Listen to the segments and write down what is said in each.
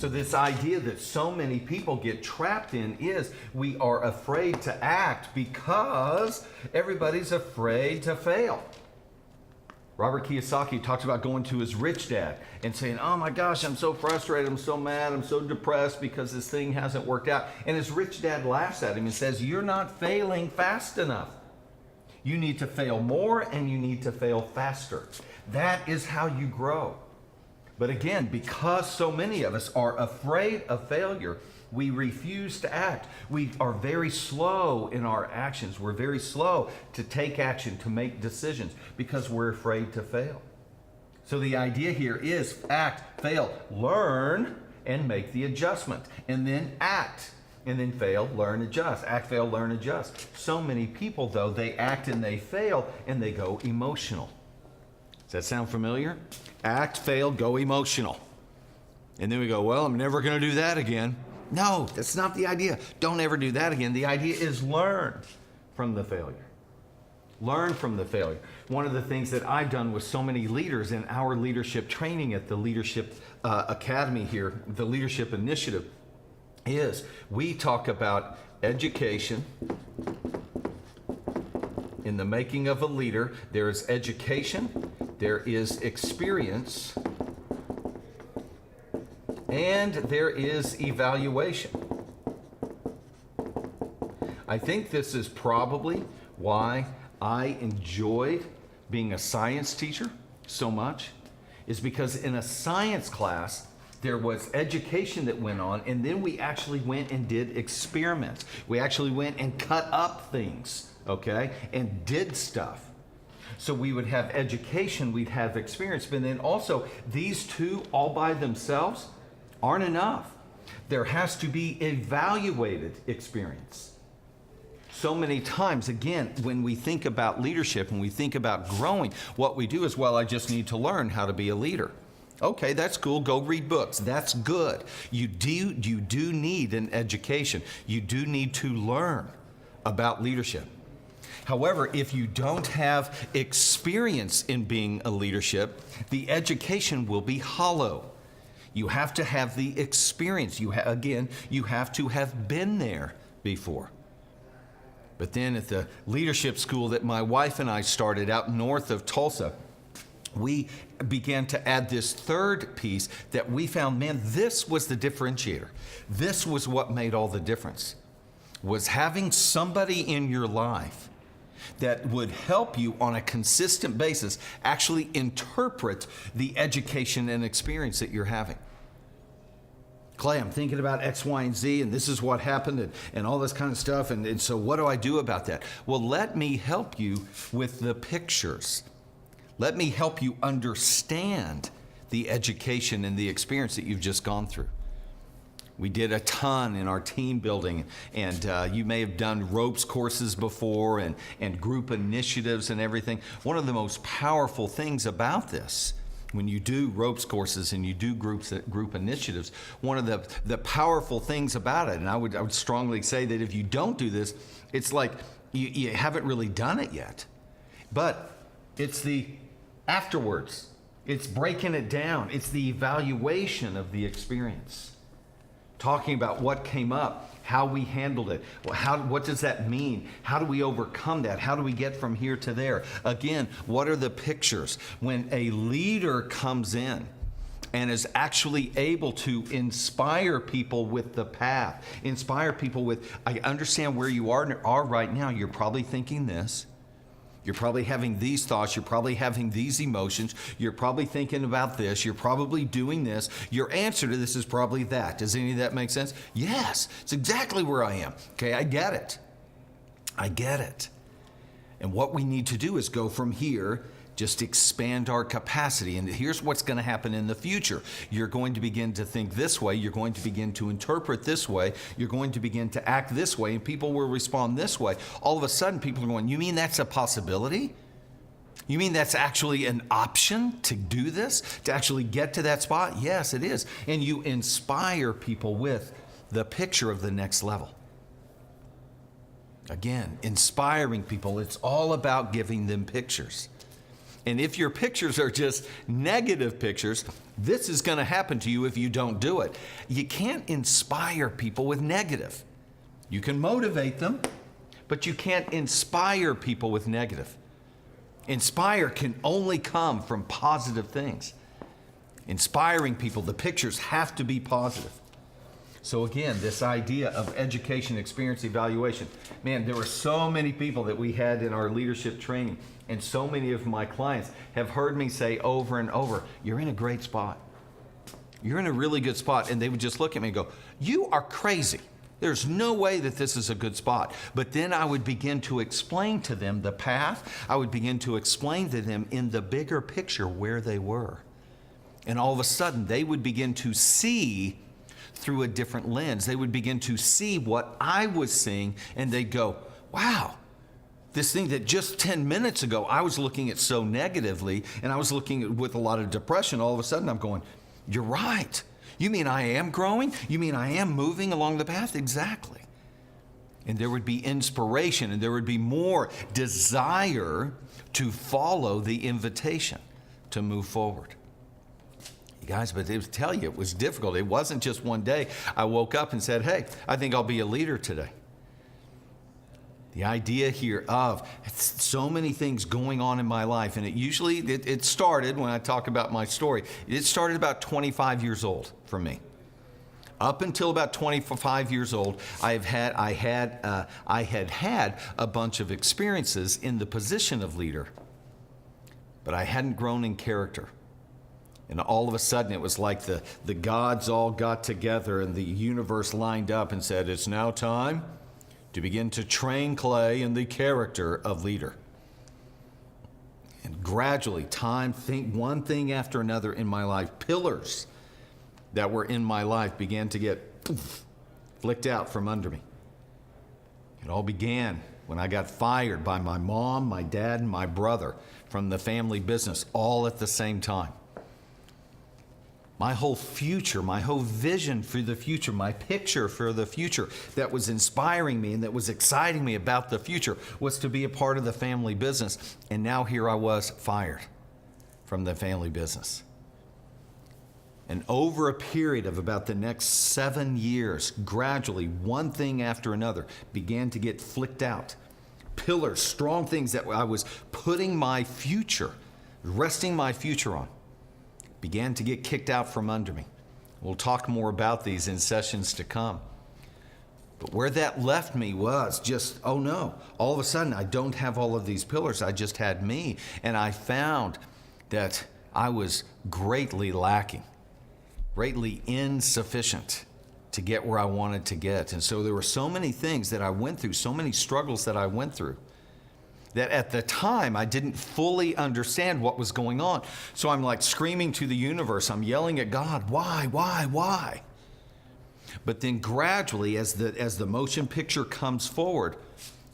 So this idea that so many people get trapped in is we are afraid to act because everybody's afraid to fail. Robert Kiyosaki talks about going to his rich dad and saying, oh my gosh, I'm so frustrated, I'm so mad, I'm so depressed because this thing hasn't worked out. And his rich dad laughs at him and says, you're not failing fast enough. You need to fail more and you need to fail faster. That is how you grow. But again, because so many of us are afraid of failure, we refuse to act. We are very slow in our actions. We're very slow to take action, to make decisions, because we're afraid to fail. So the idea here is act, fail, learn, and make the adjustment. And then act, and then fail, learn, adjust. Act, fail, learn, adjust. So many people, though, they act and they fail, and they go emotional. Does that sound familiar? Act, fail, go emotional. And then we go, well, I'm never going to do that again. No, that's not the idea. Don't ever do that again. The idea is learn from the failure. Learn from the failure. One of the things that I've done with so many leaders in our leadership training at the Leadership Academy here, the Leadership Initiative, is we talk about education. In the making of a leader, there is education, there is experience, and there is evaluation. I think this is probably why I enjoyed being a science teacher so much, is because in a science class, there was education that went on, and then we actually went and did experiments. We actually went and cut up things, okay, and did stuff. So we would have education, we'd have experience, but then also these two all by themselves aren't enough. There has to be evaluated experience. So many times, again, when we think about leadership and we think about growing, what we do is, well, I just need to learn how to be a leader. Okay, that's cool. Go read books. That's good. You do need an education. You do need to learn about leadership. However, if you don't have experience in being a leadership, the education will be hollow. You have to have the experience. You have to have been there before. But then at the leadership school that my wife and I started out north of Tulsa, we began to add this third piece that we found, man, this was the differentiator. This was what made all the difference, was having somebody in your life that would help you on a consistent basis actually interpret the education and experience that you're having. Clay, I'm thinking about X, Y, and Z, and this is what happened, and all this kind of stuff, and so what do I do about that? Well, let me help you with the pictures. Let me help you understand the education and the experience that you've just gone through. We did a ton in our team building, and you may have done ropes courses before and group initiatives and everything. One of the most powerful things about this, when you do ropes courses and you do group initiatives, one of the powerful things about it, and I would strongly say that if you don't do this, it's like you haven't really done it yet. But it's the afterwards. It's breaking it down. It's the evaluation of the experience. Talking about what came up, how we handled it. What does that mean? How do we overcome that? How do we get from here to there? Again, what are the pictures? When a leader comes in and is actually able to inspire people with the path, inspire people with, I understand where you are right now. You're probably thinking this. You're probably having these thoughts. You're probably having these emotions. You're probably thinking about this. You're probably doing this. Your answer to this is probably that. Does any of that make sense? Yes, it's exactly where I am. Okay, I get it. I get it. And what we need to do is go from here, just expand our capacity. And here's what's going to happen in the future. You're going to begin to think this way. You're going to begin to interpret this way. You're going to begin to act this way, and people will respond this way. All of a sudden, people are going, you mean that's a possibility? You mean that's actually an option to do this, to actually get to that spot? Yes, it is. And you inspire people with the picture of the next level. Again, inspiring people, it's all about giving them pictures. And if your pictures are just negative pictures, this is going to happen to you if you don't do it. You can't inspire people with negative. You can motivate them, but you can't inspire people with negative. Inspire can only come from positive things. Inspiring people, the pictures have to be positive. So again, this idea of education, experience, evaluation. Man, there were so many people that we had in our leadership training, and so many of my clients have heard me say over and over, you're in a great spot. You're in a really good spot. And they would just look at me and go, you are crazy. There's no way that this is a good spot. But then I would begin to explain to them the path. I would begin to explain to them in the bigger picture where they were. And all of a sudden, they would begin to see through a different lens. They would begin to see what I was seeing, and they'd go, wow, this thing that just 10 minutes ago I was looking at so negatively, and I was looking at with a lot of depression, all of a sudden I'm going, you're right. You mean I am growing? You mean I am moving along the path? Exactly. And there would be inspiration, and there would be more desire to follow the invitation to move forward. You guys, but they would tell you it was difficult. It wasn't just one day I woke up and said, hey, I think I'll be a leader today. The idea here of so many things going on in my life, and it started, when I talk about my story, it started about 25 years old for me. Up until about 25 years old, I had had a bunch of experiences in the position of leader, but I hadn't grown in character. And all of a sudden, it was like the gods all got together and the universe lined up and said, it's now time to begin to train Clay in the character of leader. And gradually, one thing after another in my life, pillars that were in my life began to get flicked out from under me. It all began when I got fired by my mom, my dad, and my brother from the family business, all at the same time. My whole future, my whole vision for the future, my picture for the future that was inspiring me and that was exciting me about the future was to be a part of the family business. And now here I was fired from the family business. And over a period of about the next 7 years, gradually, one thing after another began to get flicked out. Pillars, strong things that I was putting my future, resting my future on, began to get kicked out from under me. We'll talk more about these in sessions to come. But where that left me was just, oh no, all of a sudden I don't have all of these pillars, I just had me. And I found that I was greatly lacking, greatly insufficient to get where I wanted to get. And so there were so many things that I went through, so many struggles that I went through, that at the time I didn't fully understand what was going on. So I'm like screaming to the universe, I'm yelling at God, why? But then gradually, as the motion picture comes forward,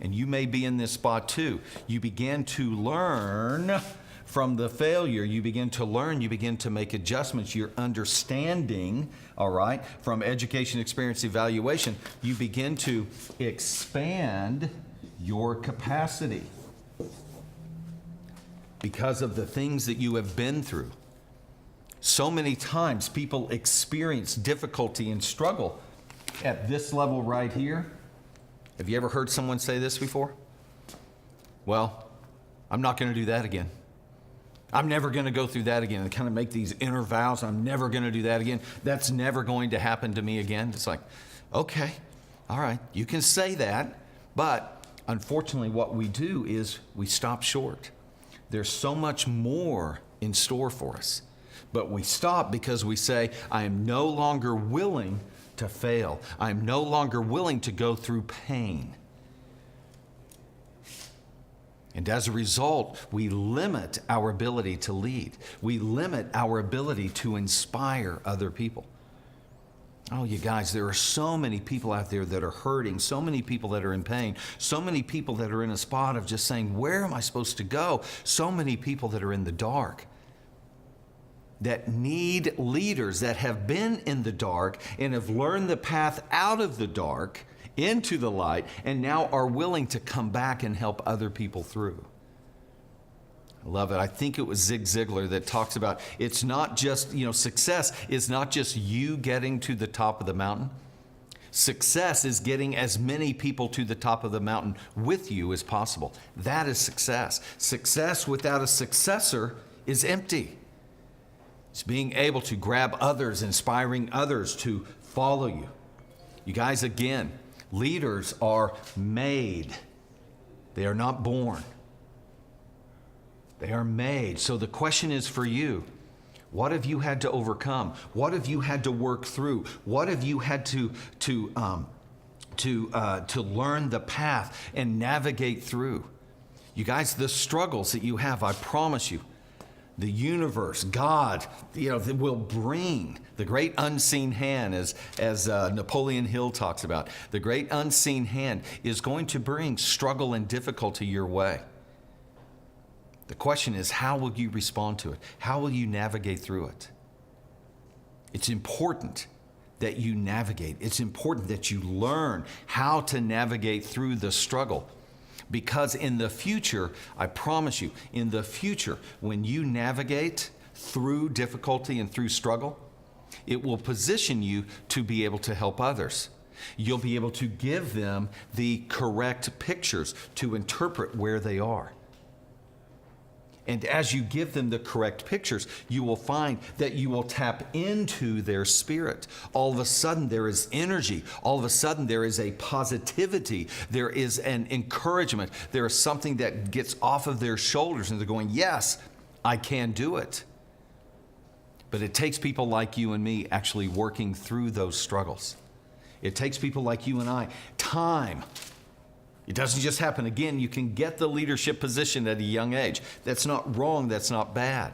and you may be in this spot too, you begin to learn from the failure. You begin to learn, you begin to make adjustments. Your understanding, all right, from education, experience, evaluation, you begin to expand your capacity because of the things that you have been through. So many times people experience difficulty and struggle at this level right here. Have you ever heard someone say this before? Well, I'm not going to do that again. I'm never going to go through that again. And kind of make these inner vows, I'm never going to do that again. That's never going to happen to me again. It's like, okay, all right, you can say that, but unfortunately what we do is we stop short. There's so much more in store for us. But we stop because we say, I am no longer willing to fail. I am no longer willing to go through pain. And as a result, we limit our ability to lead. We limit our ability to inspire other people. Oh, you guys, there are so many people out there that are hurting, so many people that are in pain, so many people that are in a spot of just saying, where am I supposed to go? So many people that are in the dark, that need leaders that have been in the dark and have learned the path out of the dark into the light and now are willing to come back and help other people through. I love it. I think it was Zig Ziglar that talks about it's not just, success is not just you getting to the top of the mountain. Success is getting as many people to the top of the mountain with you as possible. That is success. Success without a successor is empty. It's being able to grab others, inspiring others to follow you. You guys, again, leaders are made. They are not born. They are made. So the question is for you, what have you had to overcome? What have you had to work through? What have you had to learn the path and navigate through? You guys, the struggles that you have, I promise you, the universe, God, that will bring the great unseen hand, as Napoleon Hill talks about. The great unseen hand is going to bring struggle and difficulty your way. The question is, how will you respond to it? How will you navigate through it? It's important that you navigate. It's important that you learn how to navigate through the struggle. Because in the future, I promise you, in the future, when you navigate through difficulty and through struggle, it will position you to be able to help others. You'll be able to give them the correct pictures to interpret where they are. And as you give them the correct pictures, you will find that you will tap into their spirit. All of a sudden, there is energy. All of a sudden, there is a positivity. There is an encouragement. There is something that gets off of their shoulders, and they're going, yes, I can do it. But it takes people like you and me actually working through those struggles. It takes people like you and I time. It doesn't just happen. Again, you can get the leadership position at a young age. That's not wrong. That's not bad.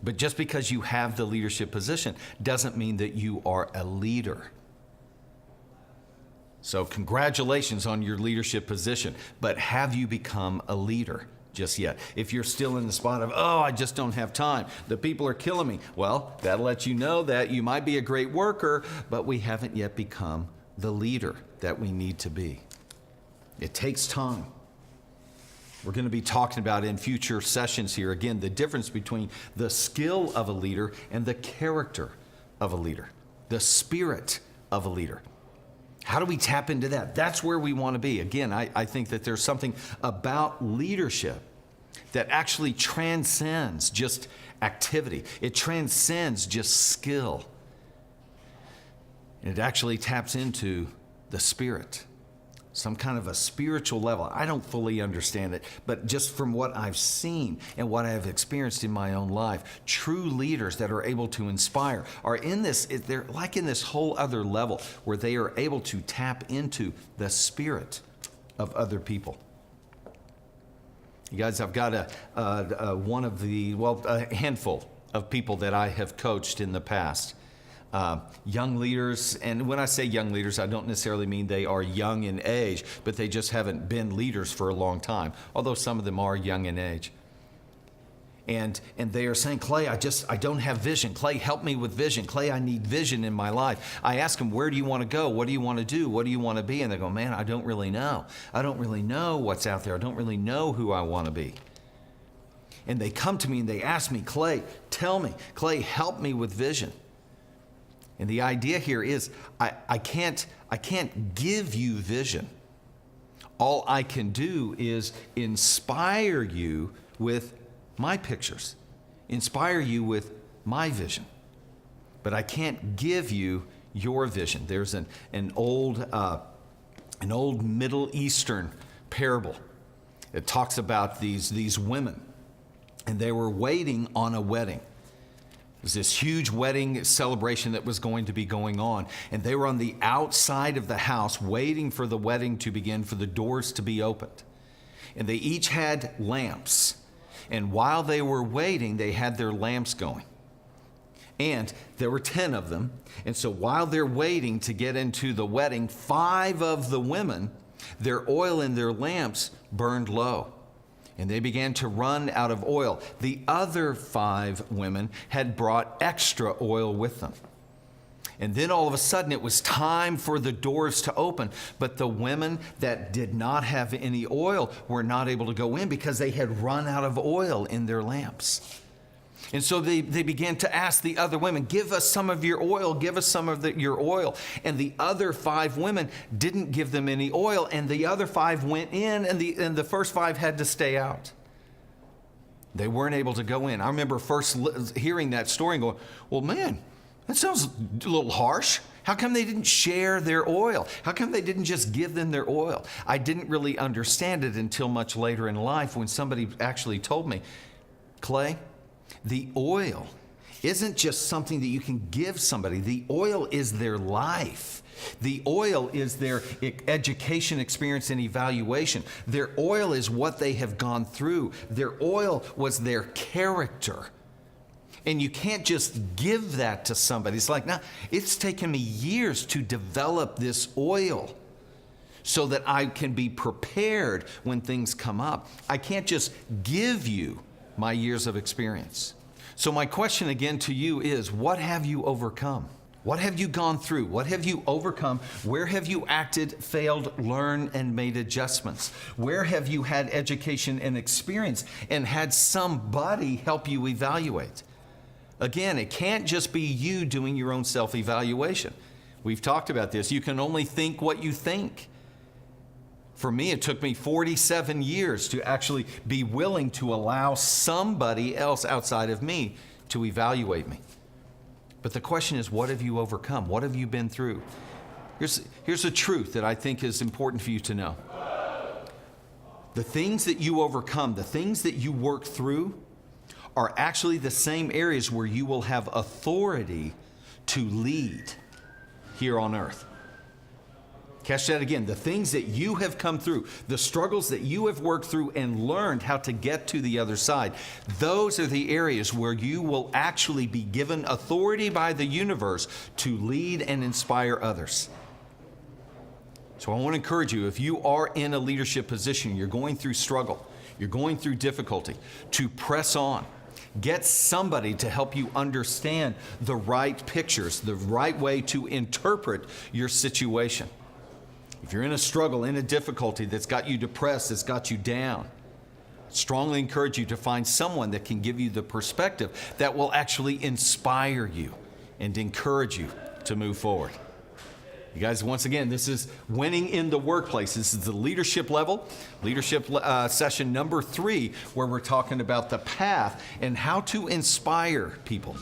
But just because you have the leadership position doesn't mean that you are a leader. So congratulations on your leadership position. But have you become a leader just yet? If you're still in the spot of, I just don't have time, the people are killing me, well, that'll let you know that you might be a great worker, but we haven't yet become the leader that we need to be. It takes time. We're going to be talking about in future sessions here, again, the difference between the skill of a leader and the character of a leader, the spirit of a leader. How do we tap into that? That's where we want to be. Again, I think that there's something about leadership that actually transcends just activity. It transcends just skill. And it actually taps into the spirit. Some kind of a spiritual level. I don't fully understand it, but just from what I've seen and what I've experienced in my own life, true leaders that are able to inspire are in this, they're like in this whole other level where they are able to tap into the spirit of other people. You guys, I've got a handful of people that I have coached in the past. Young leaders, and when I say young leaders, I don't necessarily mean they are young in age, but they just haven't been leaders for a long time, although some of them are young in age. And they are saying, Clay, I don't have vision. Clay, help me with vision. Clay, I need vision in my life. I ask them, where do you want to go? What do you want to do? What do you want to be? And they go, man, I don't really know. I don't really know what's out there. I don't really know who I want to be. And they come to me and they ask me, Clay, tell me. Clay, help me with vision. And the idea here is I can't give you vision. All I can do is inspire you with my pictures, inspire you with my vision. But I can't give you your vision. There's an old Middle Eastern parable. It talks about these women, and they were waiting on a wedding. It was this huge wedding celebration that was going to be going on, and they were on the outside of the house waiting for the wedding to begin, for the doors to be opened. And they each had lamps, and while they were waiting, they had their lamps going. And there were 10 of them, and so while they're waiting to get into the wedding, 5 of the women, their oil in their lamps burned low. And they began to run out of oil. The other 5 women had brought extra oil with them. And then all of a sudden it was time for the doors to open. But the women that did not have any oil were not able to go in because they had run out of oil in their lamps. And so they began to ask the other women, give us some of your oil, give us some of your oil. And the other 5 women didn't give them any oil, and the other 5 went in, and the first 5 had to stay out. They weren't able to go in. I remember first hearing that story and going, well, man, that sounds a little harsh. How come they didn't share their oil? How come they didn't just give them their oil? I didn't really understand it until much later in life when somebody actually told me, Clay, the oil isn't just something that you can give somebody. The oil is their life. The oil is their education, experience, and evaluation. Their oil is what they have gone through. Their oil was their character. And you can't just give that to somebody. It's like, nah, it's taken me years to develop this oil so that I can be prepared when things come up. I can't just give you my years of experience. So my question again to you is, what have you overcome? What have you gone through? What have you overcome? Where have you acted, failed, learned, and made adjustments? Where have you had education and experience and had somebody help you evaluate? Again, it can't just be you doing your own self-evaluation. We've talked about this. You can only think what you think. For me, it took me 47 years to actually be willing to allow somebody else outside of me to evaluate me. But the question is, what have you overcome? What have you been through? Here's a truth that I think is important for you to know. The things that you overcome, the things that you work through, are actually the same areas where you will have authority to lead here on earth. Catch that again. The things that you have come through, the struggles that you have worked through and learned how to get to the other side, those are the areas where you will actually be given authority by the universe to lead and inspire others. So I want to encourage you, if you are in a leadership position, you're going through struggle, you're going through difficulty, to press on. Get somebody to help you understand the right pictures, the right way to interpret your situation. If you're in a struggle, in a difficulty that's got you depressed, that's got you down, I strongly encourage you to find someone that can give you the perspective that will actually inspire you and encourage you to move forward. You guys, once again, this is Winning in the Workplace. This is the leadership level, session number 3, where we're talking about the path and how to inspire people.